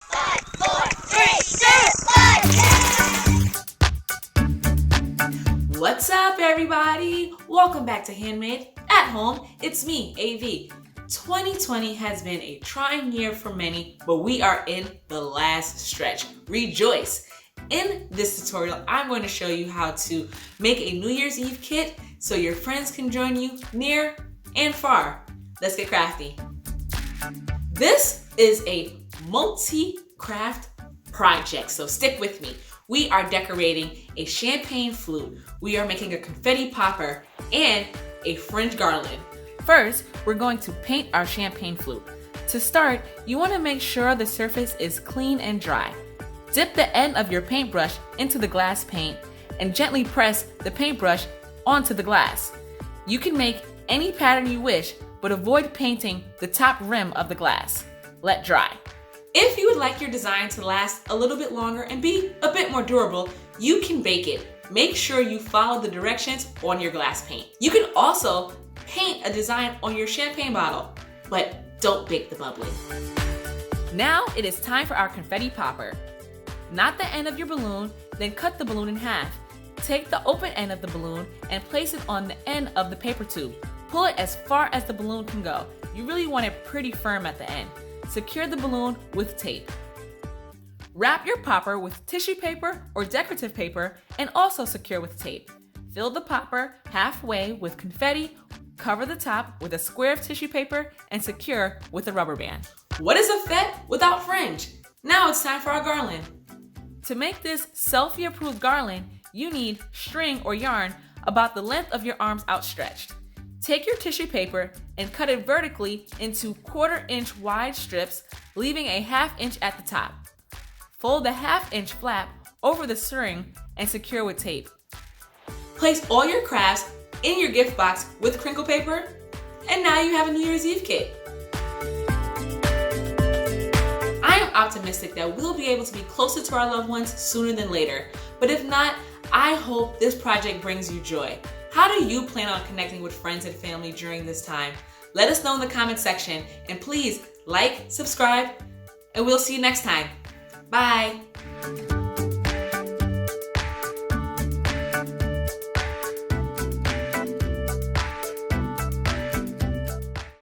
5, 4, 3, 2, 1. What's up, everybody? Welcome back to Handmade at Home. It's me, AV. 2020 has been a trying year for many, but we are in the last stretch. Rejoice! In this tutorial, I'm going to show you how to make a New Year's Eve kit so your friends can join you near and far. Let's get crafty. This is a multi-craft project, so stick with me. We are decorating a champagne flute. We are making a confetti popper and a fringe garland. First, we're going to paint our champagne flute. To start, you want to make sure the surface is clean and dry. Dip the end of your paintbrush into the glass paint and gently press the paintbrush onto the glass. You can make any pattern you wish, but avoid painting the top rim of the glass. Let dry. If you would like your design to last a little bit longer and be a bit more durable, you can bake it. Make sure you follow the directions on your glass paint. You can also paint a design on your champagne bottle, but don't bake the bubbly. Now it is time for our confetti popper. Knot the end of your balloon, then cut the balloon in half. Take the open end of the balloon and place it on the end of the paper tube. Pull it as far as the balloon can go. You really want it pretty firm at the end. Secure the balloon with tape. Wrap your popper with tissue paper or decorative paper and also secure with tape. Fill the popper halfway with confetti, cover the top with a square of tissue paper, and secure with a rubber band. What is a fete without fringe? Now it's time for our garland. To make this selfie-approved garland, you need string or yarn about the length of your arms outstretched. Take your tissue paper and cut it vertically into 1/4 inch wide strips, leaving a 1/2 inch at the top. Fold the 1/2 inch flap over the string and secure with tape. Place all your crafts in your gift box with crinkle paper, and now you have a New Year's Eve kit. I am optimistic that we'll be able to be closer to our loved ones sooner than later, but if not, I hope this project brings you joy. How do you plan on connecting with friends and family during this time? Let us know in the comment section, and please like, subscribe, and we'll see you next time. Bye.